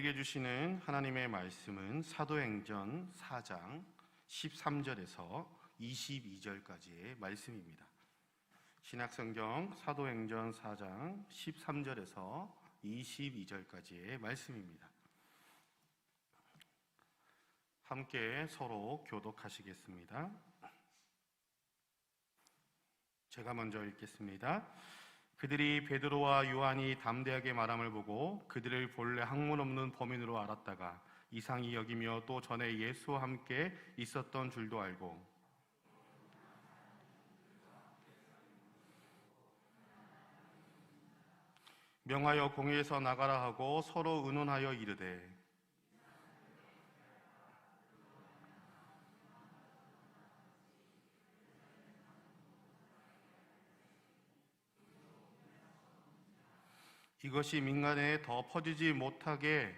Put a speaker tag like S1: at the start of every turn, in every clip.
S1: 우리에게 주시는 하나님의 말씀은 사도행전 4장 13절에서 22절까지의 말씀입니다. 신약성경 사도행전 4장 13절에서 22절까지의 말씀입니다. 함께 서로 교독하시겠습니다. 제가 먼저 읽겠습니다. 그들이 베드로와 요한이 담대하게 말함을 보고 그들을 본래 학문 없는 범인으로 알았다가 이상히 여기며 또 전에 예수와 함께 있었던 줄도 알고 명하여 공회에서 나가라 하고 서로 의논하여 이르되 이것이 민간에 더 퍼지지 못하게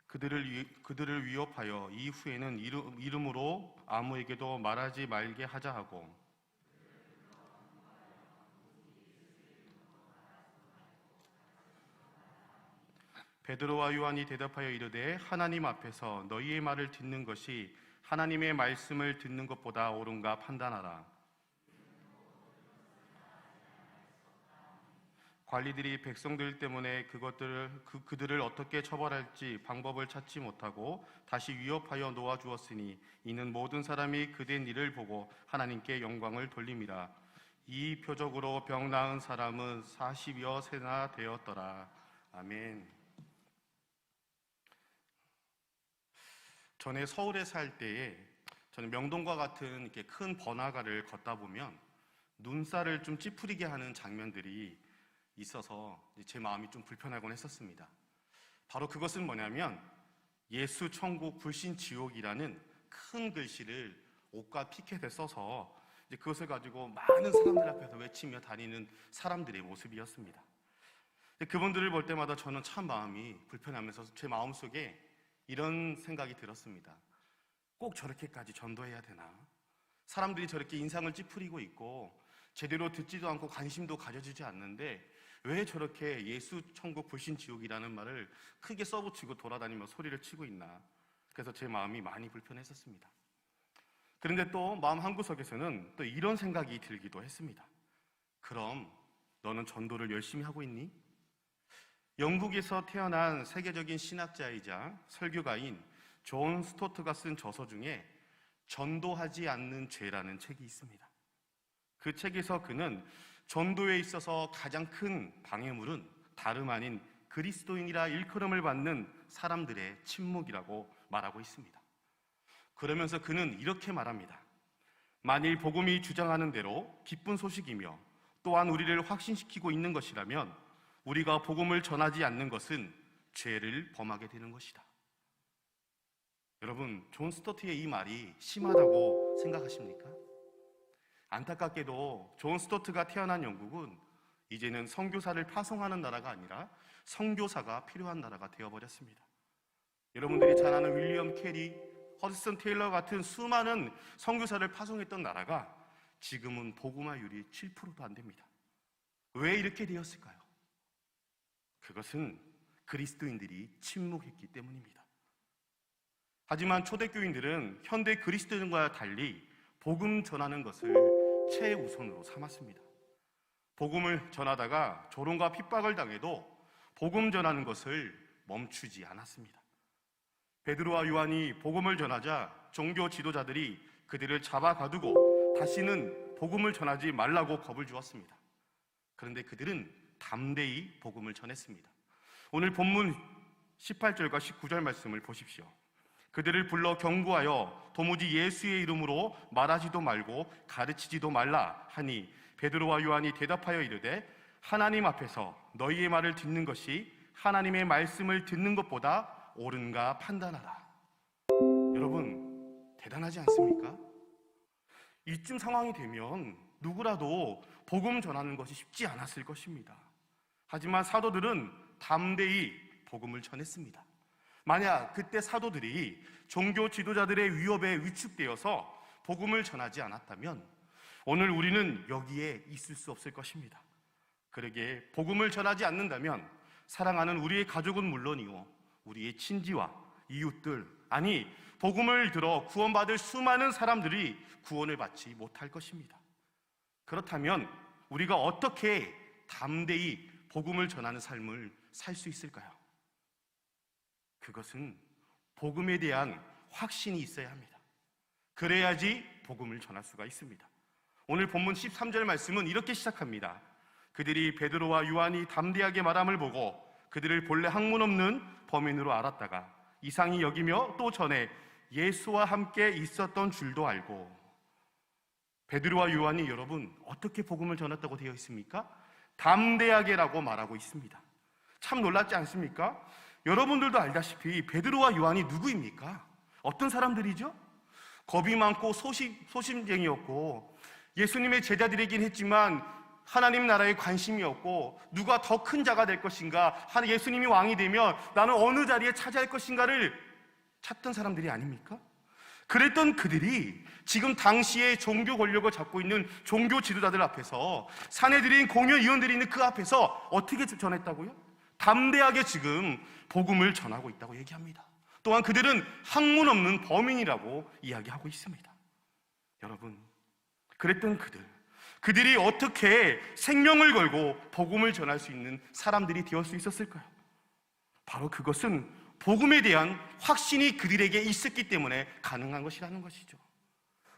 S1: 그들을 위협하여 이후에는 이름으로 아무에게도 말하지 말게 하자 하고 베드로와 요한이 대답하여 이르되 하나님 앞에서 너희의 말을 듣는 것이 하나님의 말씀을 듣는 것보다 옳은가 판단하라. 관리들이 백성들 때문에 그들을 어떻게 처벌할지 방법을 찾지 못하고 다시 위협하여 놓아주었으니 이는 모든 사람이 그된 일을 보고 하나님께 영광을 돌림이라. 이 표적으로 병 나은 사람은 40여 세나 되었더라. 아멘. 전에 서울에 살 때에 저는 명동과 같은 이렇게 큰 번화가를 걷다 보면 눈살을 좀 찌푸리게 하는 장면들이 있어서 제 마음이 좀 불편하곤 했었습니다. 바로 그것은 뭐냐면 예수 천국 불신 지옥이라는 큰 글씨를 옷과 피켓에 써서 그것을 가지고 많은 사람들 앞에서 외치며 다니는 사람들의 모습이었습니다. 그분들을 볼 때마다 저는 참 마음이 불편하면서 제 마음속에 이런 생각이 들었습니다. 꼭 저렇게까지 전도해야 되나? 사람들이 저렇게 인상을 찌푸리고 있고 제대로 듣지도 않고 관심도 가져주지 않는데 왜 저렇게 예수 천국 불신 지옥이라는 말을 크게 써붙이고 돌아다니며 소리를 치고 있나? 그래서 제 마음이 많이 불편했었습니다. 그런데 또 마음 한구석에서는 또 이런 생각이 들기도 했습니다. 그럼 너는 전도를 열심히 하고 있니? 영국에서 태어난 세계적인 신학자이자 설교가인 존 스토트가 쓴 저서 중에 전도하지 않는 죄라는 책이 있습니다. 그 책에서 그는 전도에 있어서 가장 큰 방해물은 다름 아닌 그리스도인이라 일컬음을 받는 사람들의 침묵이라고 말하고 있습니다. 그러면서 그는 이렇게 말합니다. 만일 복음이 주장하는 대로 기쁜 소식이며 또한 우리를 확신시키고 있는 것이라면 우리가 복음을 전하지 않는 것은 죄를 범하게 되는 것이다. 여러분, 존 스토트의 이 말이 심하다고 생각하십니까? 안타깝게도 존 스토트가 태어난 영국은 이제는 선교사를 파송하는 나라가 아니라 선교사가 필요한 나라가 되어버렸습니다. 여러분들이 잘 아는 윌리엄 캐리, 허드슨 테일러 같은 수많은 선교사를 파송했던 나라가 지금은 복음화율이 7%도 안 됩니다. 왜 이렇게 되었을까요? 그것은 그리스도인들이 침묵했기 때문입니다. 하지만 초대교인들은 현대 그리스도인과 달리 복음 전하는 것을 최우선으로 삼았습니다. 복음을 전하다가 조롱과 핍박을 당해도 복음 전하는 것을 멈추지 않았습니다. 베드로와 요한이 복음을 전하자 종교 지도자들이 그들을 잡아 가두고 다시는 복음을 전하지 말라고 겁을 주었습니다. 그런데 그들은 담대히 복음을 전했습니다. 오늘 본문 18절과 19절 말씀을 보십시오. 그들을 불러 경고하여 도무지 예수의 이름으로 말하지도 말고 가르치지도 말라 하니 베드로와 요한이 대답하여 이르되 하나님 앞에서 너희의 말을 듣는 것이 하나님의 말씀을 듣는 것보다 옳은가 판단하라. 여러분, 대단하지 않습니까? 이쯤 상황이 되면 누구라도 복음 전하는 것이 쉽지 않았을 것입니다. 하지만 사도들은 담대히 복음을 전했습니다. 만약 그때 사도들이 종교 지도자들의 위협에 위축되어서 복음을 전하지 않았다면 오늘 우리는 여기에 있을 수 없을 것입니다. 그러기에 복음을 전하지 않는다면 사랑하는 우리의 가족은 물론이요 우리의 친지와 이웃들, 아니 복음을 들어 구원받을 수많은 사람들이 구원을 받지 못할 것입니다. 그렇다면 우리가 어떻게 담대히 복음을 전하는 삶을 살 수 있을까요? 그것은 복음에 대한 확신이 있어야 합니다. 그래야지 복음을 전할 수가 있습니다. 오늘 본문 13절 말씀은 이렇게 시작합니다. 그들이 베드로와 요한이 담대하게 말함을 보고 그들을 본래 학문 없는 범인으로 알았다가 이상히 여기며 또 전에 예수와 함께 있었던 줄도 알고. 베드로와 요한이 여러분 어떻게 복음을 전했다고 되어 있습니까? 담대하게라고 말하고 있습니다. 참 놀랍지 않습니까? 여러분들도 알다시피 베드로와 요한이 누구입니까? 어떤 사람들이죠? 겁이 많고 소심쟁이였고 예수님의 제자들이긴 했지만 하나님 나라에 관심이 없고 누가 더 큰 자가 될 것인가, 예수님이 왕이 되면 나는 어느 자리에 차지할 것인가를 찾던 사람들이 아닙니까? 그랬던 그들이 지금 당시에 종교 권력을 잡고 있는 종교 지도자들 앞에서, 사내들인 공회의원들이 있는 그 앞에서 어떻게 전했다고요? 담대하게 지금 복음을 전하고 있다고 얘기합니다. 또한 그들은 학문 없는 범인이라고 이야기하고 있습니다. 여러분, 그랬던 그들이 어떻게 생명을 걸고 복음을 전할 수 있는 사람들이 되을 수 있었을까요? 바로 그것은 복음에 대한 확신이 그들에게 있었기 때문에 가능한 것이라는 것이죠.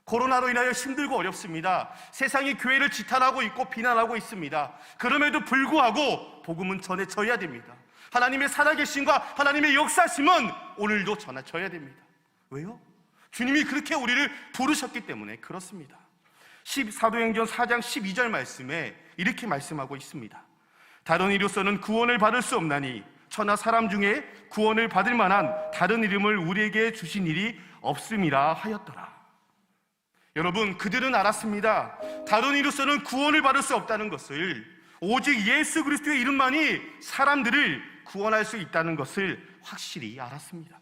S1: 코로나로 인하여 힘들고 어렵습니다. 세상이 교회를 지탄하고 있고 비난하고 있습니다. 그럼에도 불구하고 복음은 전해져야 됩니다. 하나님의 살아계심과 하나님의 역사심은 오늘도 전해져야 됩니다. 왜요? 주님이 그렇게 우리를 부르셨기 때문에 그렇습니다. 사도행전 4장 12절 말씀에 이렇게 말씀하고 있습니다. 다른 이로서는 구원을 받을 수 없나니 천하 사람 중에 구원을 받을 만한 다른 이름을 우리에게 주신 일이 없음이라 하였더라. 여러분, 그들은 알았습니다. 다른 이로서는 구원을 받을 수 없다는 것을, 오직 예수 그리스도의 이름만이 사람들을 구원할 수 있다는 것을 확실히 알았습니다.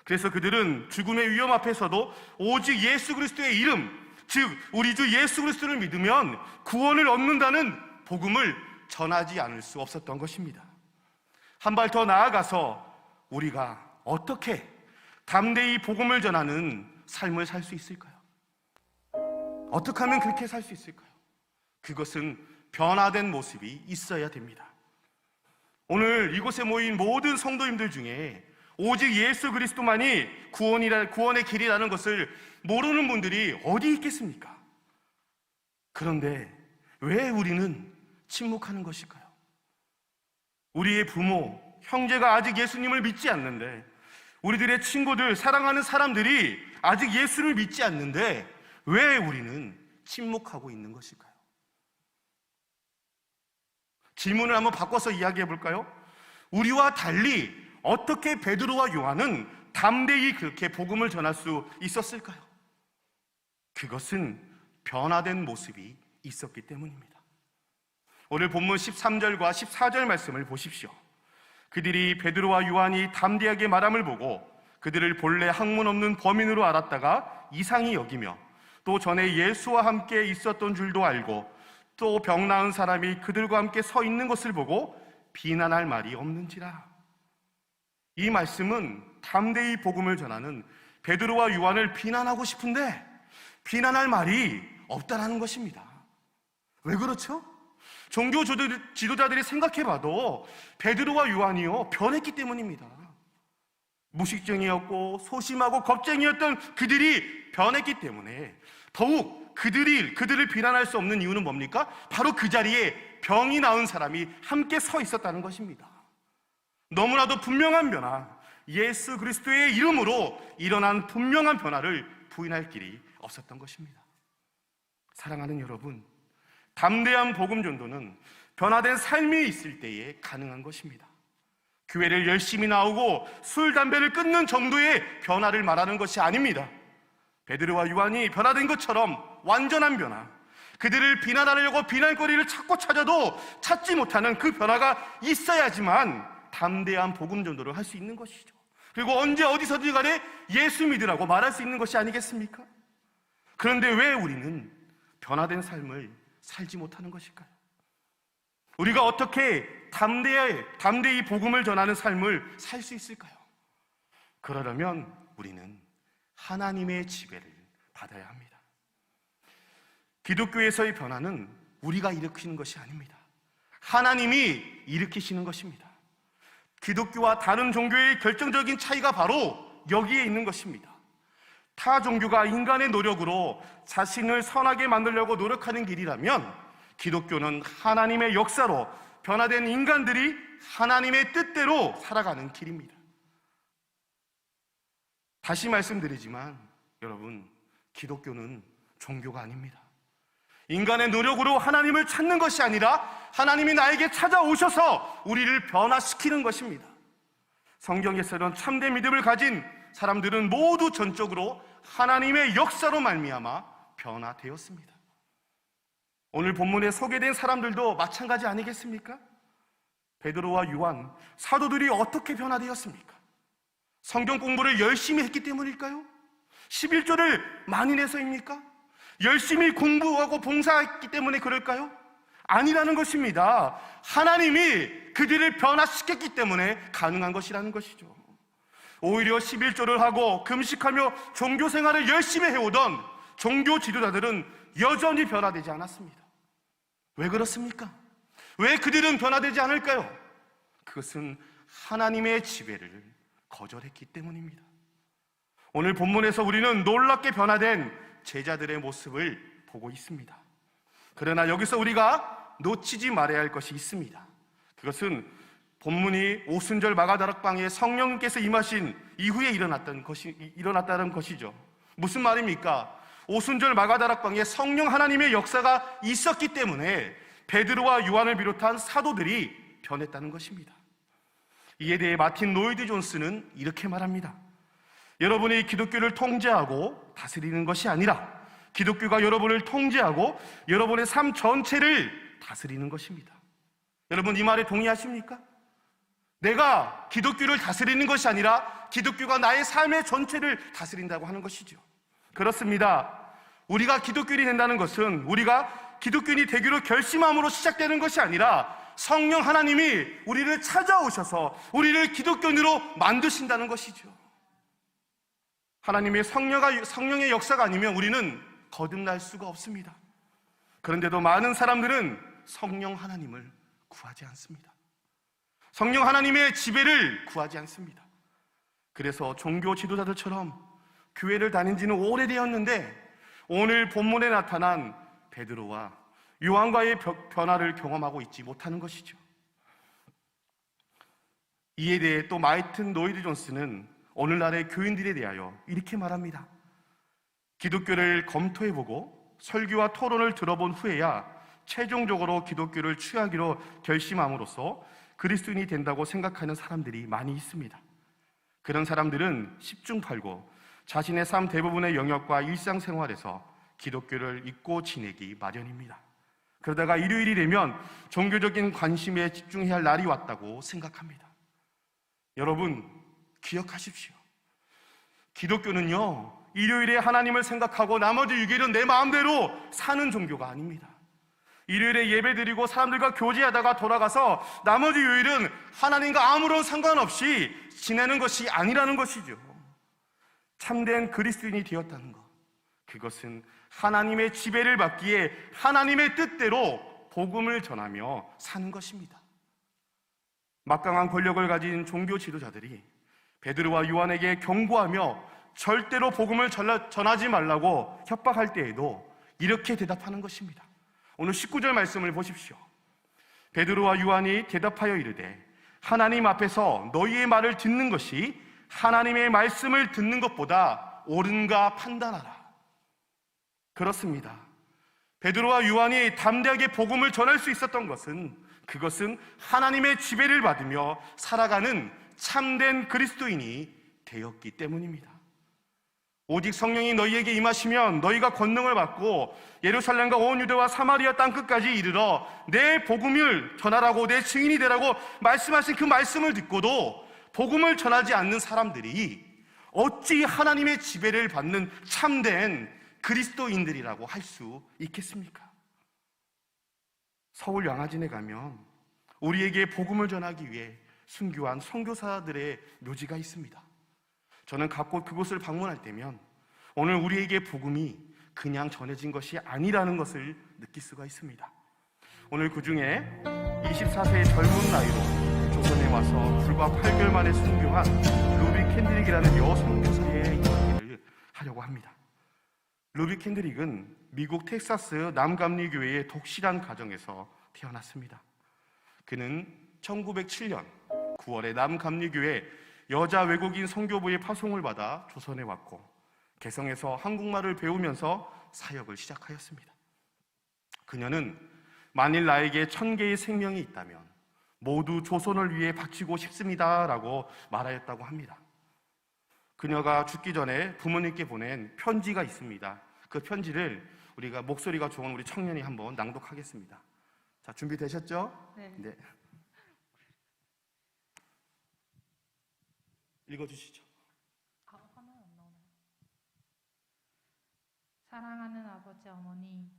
S1: 그래서 그들은 죽음의 위험 앞에서도 오직 예수 그리스도의 이름, 즉 우리 주 예수 그리스도를 믿으면 구원을 얻는다는 복음을 전하지 않을 수 없었던 것입니다. 한 발 더 나아가서 우리가 어떻게 담대히 복음을 전하는 삶을 살 수 있을까요? 어떻게 하면 그렇게 살 수 있을까요? 그것은 변화된 모습이 있어야 됩니다. 오늘 이곳에 모인 모든 성도님들 중에 오직 예수 그리스도만이 구원의 길이라는 것을 모르는 분들이 어디 있겠습니까? 그런데 왜 우리는 침묵하는 것일까요? 우리의 부모, 형제가 아직 예수님을 믿지 않는데, 우리들의 친구들, 사랑하는 사람들이 아직 예수를 믿지 않는데 왜 우리는 침묵하고 있는 것일까요? 질문을 한번 바꿔서 이야기해 볼까요? 우리와 달리 어떻게 베드로와 요한은 담대히 그렇게 복음을 전할 수 있었을까요? 그것은 변화된 모습이 있었기 때문입니다. 오늘 본문 13절과 14절 말씀을 보십시오. 그들이 베드로와 요한이 담대하게 말함을 보고 그들을 본래 학문 없는 범인으로 알았다가 이상히 여기며 또 전에 예수와 함께 있었던 줄도 알고 또 병 나은 사람이 그들과 함께 서 있는 것을 보고 비난할 말이 없는지라. 이 말씀은 담대히 복음을 전하는 베드로와 요한을 비난하고 싶은데 비난할 말이 없다라는 것입니다. 왜 그렇죠? 종교 지도자들이 생각해봐도 베드로와 요한이요 변했기 때문입니다. 무식쟁이였고 소심하고 겁쟁이였던 그들이 변했기 때문에 더욱 그들을 비난할 수 없는 이유는 뭡니까? 바로 그 자리에 병이 나은 사람이 함께 서 있었다는 것입니다. 너무나도 분명한 변화, 예수 그리스도의 이름으로 일어난 분명한 변화를 부인할 길이 없었던 것입니다. 사랑하는 여러분, 담대한 복음 전도는 변화된 삶이 있을 때에 가능한 것입니다. 교회를 열심히 나오고 술, 담배를 끊는 정도의 변화를 말하는 것이 아닙니다. 베드로와 요한이 변화된 것처럼 완전한 변화, 그들을 비난하려고 비난거리를 찾아도 찾지 못하는 그 변화가 있어야지만 담대한 복음 전도를 할 수 있는 것이죠. 그리고 언제 어디서든 간에 예수 믿으라고 말할 수 있는 것이 아니겠습니까? 그런데 왜 우리는 변화된 삶을 살지 못하는 것일까요? 우리가 어떻게 담대히 복음을 전하는 삶을 살 수 있을까요? 그러려면 우리는 하나님의 지배를 받아야 합니다. 기독교에서의 변화는 우리가 일으키는 것이 아닙니다. 하나님이 일으키시는 것입니다. 기독교와 다른 종교의 결정적인 차이가 바로 여기에 있는 것입니다. 타 종교가 인간의 노력으로 자신을 선하게 만들려고 노력하는 길이라면, 기독교는 하나님의 역사로 변화된 인간들이 하나님의 뜻대로 살아가는 길입니다. 다시 말씀드리지만 여러분, 기독교는 종교가 아닙니다. 인간의 노력으로 하나님을 찾는 것이 아니라 하나님이 나에게 찾아오셔서 우리를 변화시키는 것입니다. 성경에서는 참된 믿음을 가진 사람들은 모두 전적으로 하나님의 역사로 말미암아 변화되었습니다. 오늘 본문에 소개된 사람들도 마찬가지 아니겠습니까? 베드로와 요한, 사도들이 어떻게 변화되었습니까? 성경 공부를 열심히 했기 때문일까요? 11조를 많이 내서입니까? 열심히 공부하고 봉사했기 때문에 그럴까요? 아니라는 것입니다. 하나님이 그들을 변화시켰기 때문에 가능한 것이라는 것이죠. 오히려 11조를 하고 금식하며 종교 생활을 열심히 해오던 종교 지도자들은 여전히 변화되지 않았습니다. 왜 그렇습니까? 왜 그들은 변화되지 않을까요? 그것은 하나님의 지배를 거절했기 때문입니다. 오늘 본문에서 우리는 놀랍게 변화된 제자들의 모습을 보고 있습니다. 그러나 여기서 우리가 놓치지 말아야 할 것이 있습니다. 그것은 본문이 오순절 마가다락방에 성령님께서 임하신 이후에 일어났다는 것이죠. 무슨 말입니까? 오순절 마가다락방에 성령 하나님의 역사가 있었기 때문에 베드로와 요한을 비롯한 사도들이 변했다는 것입니다. 이에 대해 마틴 로이드 존스는 이렇게 말합니다. 여러분이 기독교를 통제하고 다스리는 것이 아니라 기독교가 여러분을 통제하고 여러분의 삶 전체를 다스리는 것입니다. 여러분, 이 말에 동의하십니까? 내가 기독교를 다스리는 것이 아니라 기독교가 나의 삶의 전체를 다스린다고 하는 것이죠. 그렇습니다. 우리가 기독교인이 된다는 것은 우리가 기독교인이 되기로 결심함으로 시작되는 것이 아니라 성령 하나님이 우리를 찾아오셔서 우리를 기독교인으로 만드신다는 것이죠. 하나님의 성령의 역사가 아니면 우리는 거듭날 수가 없습니다. 그런데도 많은 사람들은 성령 하나님을 구하지 않습니다. 성령 하나님의 지배를 구하지 않습니다. 그래서 종교 지도자들처럼 교회를 다닌 지는 오래되었는데 오늘 본문에 나타난 베드로와 요한과의 변화를 경험하고 있지 못하는 것이죠. 이에 대해 또 마이튼 노이드 존스는 오늘날의 교인들에 대하여 이렇게 말합니다. 기독교를 검토해보고 설교와 토론을 들어본 후에야 최종적으로 기독교를 취하기로 결심함으로써 그리스도인이 된다고 생각하는 사람들이 많이 있습니다. 그런 사람들은 십중팔구 자신의 삶 대부분의 영역과 일상생활에서 기독교를 잊고 지내기 마련입니다. 그러다가 일요일이 되면 종교적인 관심에 집중해야 할 날이 왔다고 생각합니다. 여러분, 기억하십시오. 기독교는요, 일요일에 하나님을 생각하고 나머지 6일은 내 마음대로 사는 종교가 아닙니다. 일요일에 예배드리고 사람들과 교제하다가 돌아가서 나머지 요일은 하나님과 아무런 상관없이 지내는 것이 아니라는 것이죠. 참된 그리스도인이 되었다는 것, 그것은 하나님의 지배를 받기에 하나님의 뜻대로 복음을 전하며 사는 것입니다. 막강한 권력을 가진 종교 지도자들이 베드로와 요한에게 경고하며 절대로 복음을 전하지 말라고 협박할 때에도 이렇게 대답하는 것입니다. 오늘 19절 말씀을 보십시오. 베드로와 요한이 대답하여 이르되 하나님 앞에서 너희의 말을 듣는 것이 하나님의 말씀을 듣는 것보다 옳은가 판단하라. 그렇습니다. 베드로와 요한이 담대하게 복음을 전할 수 있었던 것은 그것은 하나님의 지배를 받으며 살아가는 참된 그리스도인이 되었기 때문입니다. 오직 성령이 너희에게 임하시면 너희가 권능을 받고 예루살렘과 온 유대와 사마리아 땅끝까지 이르러 내 복음을 전하라고 내 증인이 되라고 말씀하신 그 말씀을 듣고도 복음을 전하지 않는 사람들이 어찌 하나님의 지배를 받는 참된 그리스도인들이라고 할 수 있겠습니까? 서울 양화진에 가면 우리에게 복음을 전하기 위해 순교한 선교사들의 묘지가 있습니다. 저는 각곳 그곳을 방문할 때면 오늘 우리에게 복음이 그냥 전해진 것이 아니라는 것을 느낄 수가 있습니다. 오늘 그 중에 24세의 젊은 나이로 조선에 와서 불과 8개월 만에 순교한 루비 캔드릭이라는 여선교사의 이야기를 하려고 합니다. 루비 캔드릭은 미국 텍사스 남감리교회의 독실한 가정에서 태어났습니다. 그는 1907년 9월에 남감리교회 여자 외국인 선교부의 파송을 받아 조선에 왔고 개성에서 한국말을 배우면서 사역을 시작하였습니다. 그녀는 만일 나에게 1000개의 생명이 있다면 모두 조선을 위해 바치고 싶습니다라고 말하였다고 합니다. 그녀가 죽기 전에 부모님께 보낸 편지가 있습니다. 그 편지를 우리가 목소리가 좋은 우리 청년이 한번 낭독하겠습니다. 자, 준비되셨죠?
S2: 네.
S1: 읽어주시죠.
S2: 화면 안 나오나요? 사랑하는 아버지, 어머니,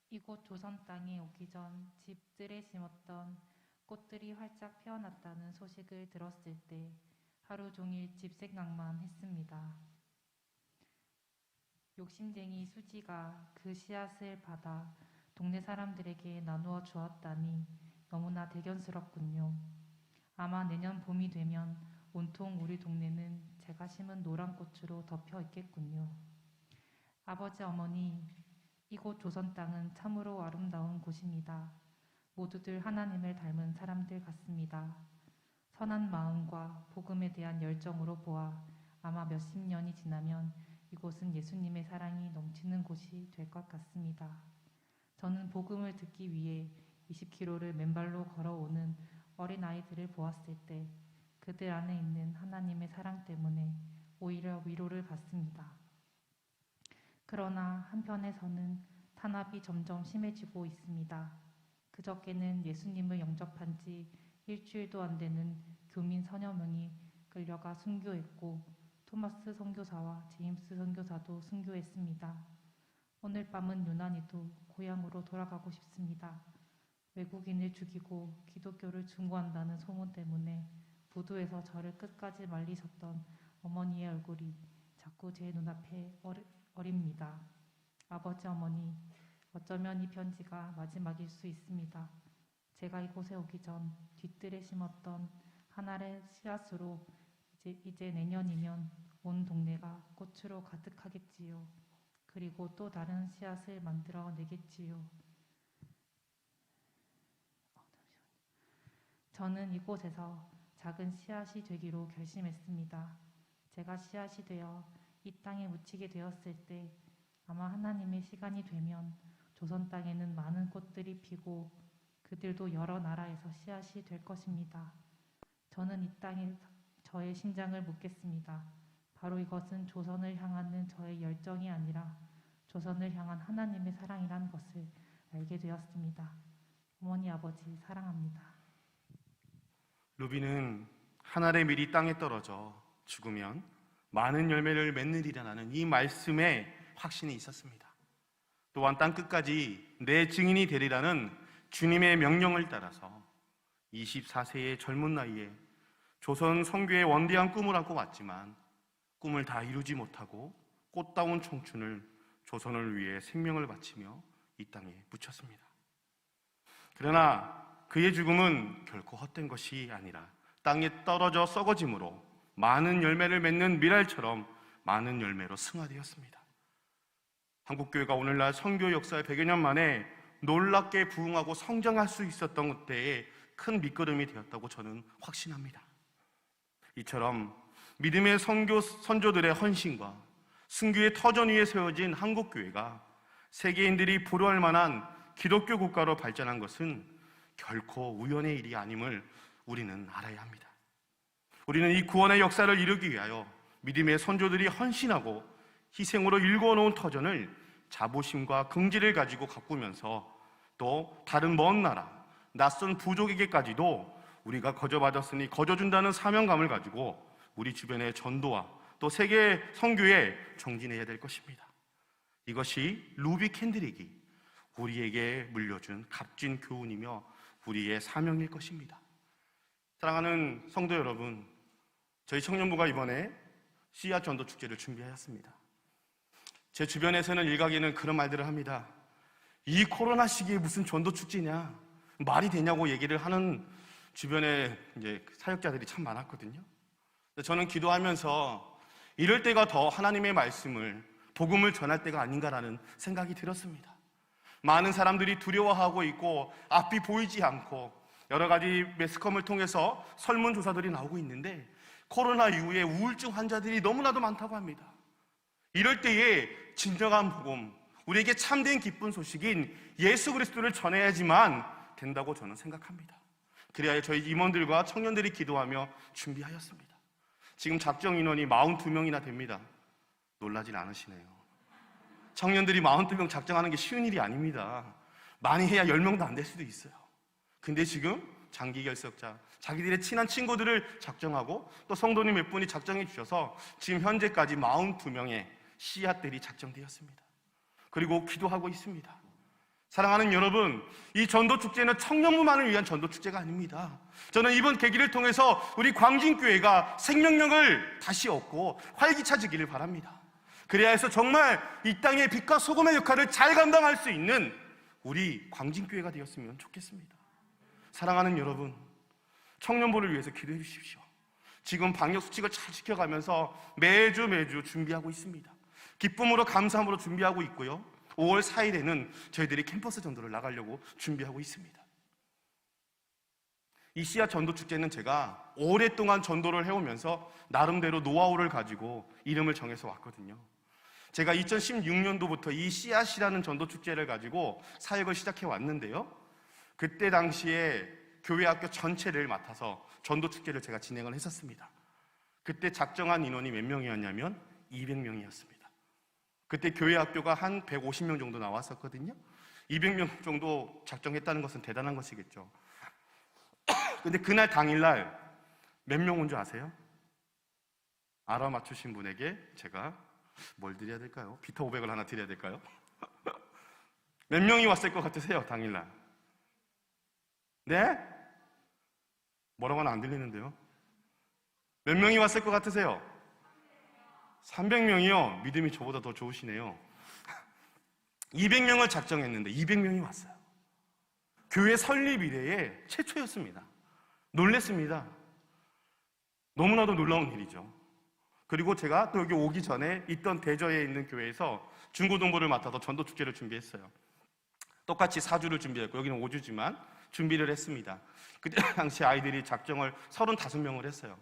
S2: 이곳 조선 땅에 오기 전 집들에 심었던 꽃들이 활짝 피어났다는 소식을 들었을 때 하루 종일 집 생각만 했습니다. 욕심쟁이 수지가 그 씨앗을 받아 동네 사람들에게 나누어 주었다니 너무나 대견스럽군요. 아마 내년 봄이 되면 온통 우리 동네는 제가 심은 노란 꽃으로 덮여 있겠군요. 아버지, 어머니, 이곳 조선 땅은 참으로 아름다운 곳입니다. 모두들 하나님을 닮은 사람들 같습니다. 선한 마음과 복음에 대한 열정으로 보아 아마 몇십 년이 지나면 이곳은 예수님의 사랑이 넘치는 곳이 될 것 같습니다. 저는 복음을 듣기 위해 20km를 맨발로 걸어오는 어린아이들을 보았을 때 그들 안에 있는 하나님의 사랑 때문에 오히려 위로를 받습니다. 그러나 한편에서는 탄압이 점점 심해지고 있습니다. 그저께는 예수님을 영접한 지 일주일도 안 되는 교민 서너 명이 끌려가 순교했고 토마스 선교사와 제임스 선교사도 순교했습니다. 오늘 밤은 유난히도 고향으로 돌아가고 싶습니다. 외국인을 죽이고 기독교를 증오한다는 소문 때문에 부두에서 저를 끝까지 말리셨던 어머니의 얼굴이 자꾸 제 눈앞에 어립니다. 아버지, 어머니, 어쩌면 이 편지가 마지막일 수 있습니다. 제가 이곳에 오기 전 뒤뜰에 심었던 하나의 씨앗으로 이제 내년이면 온 동네가 꽃으로 가득하겠지요. 그리고 또 다른 씨앗을 만들어 내겠지요. 저는 이곳에서 작은 씨앗이 되기로 결심했습니다. 제가 씨앗이 되어 이 땅에 묻히게 되었을 때 아마 하나님의 시간이 되면 조선 땅에는 많은 꽃들이 피고 그들도 여러 나라에서 씨앗이 될 것입니다. 저는 이 땅에 저의 심장을 묻겠습니다. 바로 이것은 조선을 향하는 저의 열정이 아니라 조선을 향한 하나님의 사랑이라는 것을 알게 되었습니다. 어머니, 아버지, 사랑합니다.
S1: 루비는 한 알의 밀이 땅에 떨어져 죽으면 많은 열매를 맺느리라는 이 말씀에 확신이 있었습니다. 또한 땅끝까지 내 증인이 되리라는 주님의 명령을 따라서 24세의 젊은 나이에 조선 선교의 원대한 꿈을 안고 왔지만 꿈을 다 이루지 못하고 꽃다운 청춘을 조선을 위해 생명을 바치며 이 땅에 묻혔습니다. 그러나 그의 죽음은 결코 헛된 것이 아니라 땅에 떨어져 썩어짐으로 많은 열매를 맺는 밀알처럼 많은 열매로 승화되었습니다. 한국교회가 오늘날 선교 역사의 100여 년 만에 놀랍게 부흥하고 성장할 수 있었던 때에 큰 밑거름이 되었다고 저는 확신합니다. 이처럼 믿음의 선조들의 헌신과 순교의 터전 위에 세워진 한국교회가 세계인들이 부러워할 만한 기독교 국가로 발전한 것은 결코 우연의 일이 아님을 우리는 알아야 합니다. 우리는 이 구원의 역사를 이루기 위하여 믿음의 선조들이 헌신하고 희생으로 일궈놓은 터전을 자부심과 긍지를 가지고 가꾸면서 또 다른 먼 나라, 낯선 부족에게까지도 우리가 거저받았으니 거저준다는 사명감을 가지고 우리 주변의 전도와 또 세계 선교에 정진해야 될 것입니다. 이것이 루비 캔드릭이 우리에게 물려준 값진 교훈이며 우리의 사명일 것입니다. 사랑하는 성도 여러분, 저희 청년부가 이번에 씨앗 전도 축제를 준비하였습니다. 제 주변에서는 일각에는 그런 말들을 합니다. 이 코로나 시기에 무슨 전도 축제냐, 말이 되냐고 얘기를 하는 주변에 이제 사역자들이 참 많았거든요. 저는 기도하면서 이럴 때가 더 하나님의 말씀을, 복음을 전할 때가 아닌가라는 생각이 들었습니다. 많은 사람들이 두려워하고 있고 앞이 보이지 않고 여러 가지 매스컴을 통해서 설문조사들이 나오고 있는데 코로나 이후에 우울증 환자들이 너무나도 많다고 합니다. 이럴 때에 진정한 복음, 우리에게 참된 기쁜 소식인 예수 그리스도를 전해야지만 된다고 저는 생각합니다. 그래야 저희 임원들과 청년들이 기도하며 준비하였습니다. 지금 작정 인원이 42명이나 됩니다. 놀라진 않으시네요. 청년들이 42명 작정하는 게 쉬운 일이 아닙니다. 많이 해야 10명도 안 될 수도 있어요. 근데 지금 장기 결석자, 자기들의 친한 친구들을 작정하고 또 성도님 몇 분이 작정해 주셔서 지금 현재까지 42명의 씨앗들이 작정되었습니다. 그리고 기도하고 있습니다. 사랑하는 여러분, 이 전도축제는 청년부만을 위한 전도축제가 아닙니다. 저는 이번 계기를 통해서 우리 광진교회가 생명력을 다시 얻고 활기차지기를 바랍니다. 그래야 해서 정말 이 땅의 빛과 소금의 역할을 잘 감당할 수 있는 우리 광진교회가 되었으면 좋겠습니다. 사랑하는 여러분, 청년부를 위해서 기도해 주십시오. 지금 방역수칙을 잘 지켜가면서 매주 준비하고 있습니다. 기쁨으로 감사함으로 준비하고 있고요. 5월 4일에는 저희들이 캠퍼스 전도를 나가려고 준비하고 있습니다. 이 씨앗 전도축제는 제가 오랫동안 전도를 해오면서 나름대로 노하우를 가지고 이름을 정해서 왔거든요. 제가 2016년도부터 이 씨앗이라는 전도축제를 가지고 사역을 시작해 왔는데요. 그때 당시에 교회 학교 전체를 맡아서 전도축제를 제가 진행을 했었습니다. 그때 작정한 인원이 몇 명이었냐면 200명이었습니다. 그때 교회 학교가 한 150명 정도 나왔었거든요. 200명 정도 작정했다는 것은 대단한 것이겠죠. 근데 그날 당일날 몇 명 온 줄 아세요? 알아맞추신 분에게 제가 뭘 드려야 될까요? 비타 500을 하나 드려야 될까요? 몇 명이 왔을 것 같으세요? 당일날. 네? 뭐라고 하나 안 들리는데요. 몇 명이 왔을 것 같으세요? 300명이요? 믿음이 저보다 더 좋으시네요. 200명을 작정했는데 200명이 왔어요. 교회 설립 이래에 최초였습니다. 놀랬습니다. 너무나도 놀라운 일이죠. 그리고 제가 또 여기 오기 전에 있던 대저에 있는 교회에서 중고등부를 맡아서 전도축제를 준비했어요. 똑같이 4주를 준비했고 여기는 5주지만 준비를 했습니다. 그때 당시 아이들이 작정을 35명을 했어요.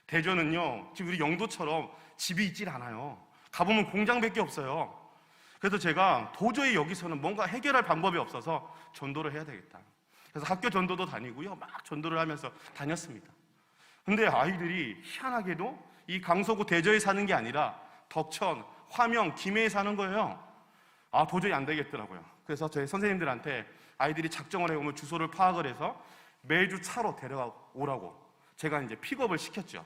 S1: 대전은요, 지금 우리 영도처럼 집이 있질 않아요. 가보면 공장밖에 없어요. 그래서 제가 도저히 여기서는 뭔가 해결할 방법이 없어서 전도를 해야 되겠다. 그래서 학교 전도도 다니고요, 막 전도를 하면서 다녔습니다. 근데 아이들이 희한하게도 이 강서구 대저에 사는 게 아니라 덕천, 화명, 김해에 사는 거예요. 아, 도저히 안 되겠더라고요. 그래서 저희 선생님들한테 아이들이 작정을 해오면 주소를 파악을 해서 매주 차로 데려오라고 제가 이제 픽업을 시켰죠.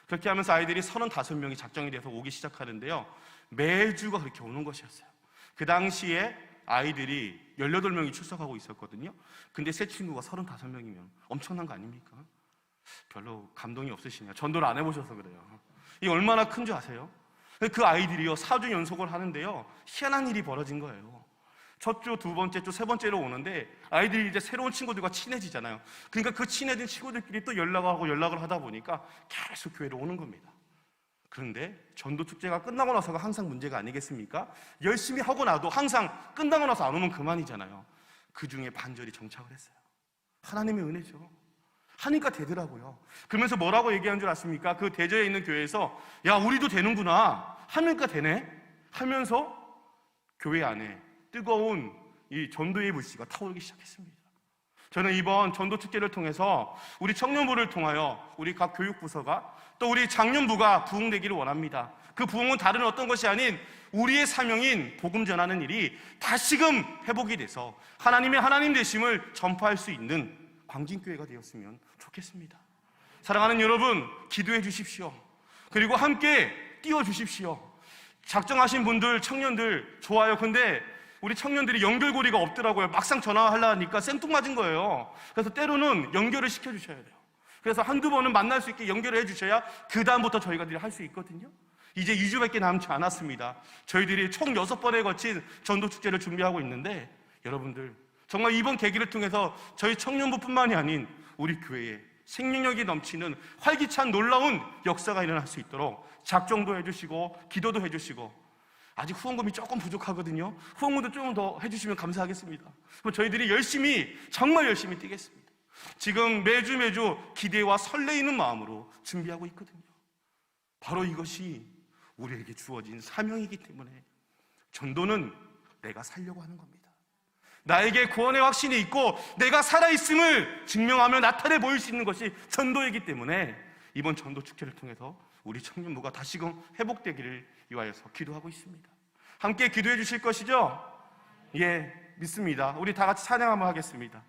S1: 그렇게 하면서 아이들이 35명이 작정이 돼서 오기 시작하는데요. 매주가 그렇게 오는 것이었어요. 그 당시에 아이들이 18명이 출석하고 있었거든요. 근데 새 친구가 35명이면 엄청난 거 아닙니까? 별로 감동이 없으시냐? 전도를 안 해보셔서 그래요. 이게 얼마나 큰 줄 아세요? 그 아이들이요, 4주 연속을 하는데요, 희한한 일이 벌어진 거예요. 첫 주, 두 번째 주, 세 번째로 오는데 아이들이 이제 새로운 친구들과 친해지잖아요. 그러니까 그 친해진 친구들끼리 또 연락을 하다 보니까 계속 교회로 오는 겁니다. 그런데 전도축제가 끝나고 나서가 항상 문제가 아니겠습니까? 열심히 하고 나도 항상 끝나고 나서 안 오면 그만이잖아요. 그 중에 반절이 정착을 했어요. 하나님의 은혜죠. 하니까 되더라고요. 그러면서 뭐라고 얘기한 줄 아십니까? 그 대저에 있는 교회에서 야, 우리도 되는구나, 하니까 되네 하면서 교회 안에 뜨거운 이 전도의 불씨가 타오르기 시작했습니다. 저는 이번 전도축제를 통해서 우리 청년부를 통하여 우리 각 교육부서가 또 우리 장년부가 부흥되기를 원합니다. 그 부흥은 다른 어떤 것이 아닌 우리의 사명인 복음 전하는 일이 다시금 회복이 돼서 하나님의 하나님 되심을 전파할 수 있는 광진교회가 되었으면 좋겠습니다. 사랑하는 여러분, 기도해 주십시오. 그리고 함께 뛰어 주십시오. 작정하신 분들, 청년들 좋아요. 근데 우리 청년들이 연결고리가 없더라고요. 막상 전화하려니까 생뚱맞은 거예요. 그래서 때로는 연결을 시켜주셔야 돼요. 그래서 한두 번은 만날 수 있게 연결을 해주셔야 그 다음부터 저희가 할 수 있거든요. 이제 2주밖에 남지 않았습니다. 저희들이 총 6번에 거친 전도축제를 준비하고 있는데, 여러분들 정말 이번 계기를 통해서 저희 청년부뿐만이 아닌 우리 교회에 생명력이 넘치는 활기찬 놀라운 역사가 일어날 수 있도록 작정도 해주시고 기도도 해주시고, 아직 후원금이 조금 부족하거든요. 후원금도 조금 더 해주시면 감사하겠습니다. 그럼 저희들이 열심히, 정말 열심히 뛰겠습니다. 지금 매주 기대와 설레이는 마음으로 준비하고 있거든요. 바로 이것이 우리에게 주어진 사명이기 때문에 전도는 내가 살려고 하는 겁니다. 나에게 구원의 확신이 있고 내가 살아있음을 증명하며 나타내 보일 수 있는 것이 전도이기 때문에 이번 전도 축제를 통해서 우리 청년부가 다시금 회복되기를 위하여서 기도하고 있습니다. 함께 기도해 주실 것이죠? 예, 믿습니다. 우리 다 같이 찬양 한번 하겠습니다.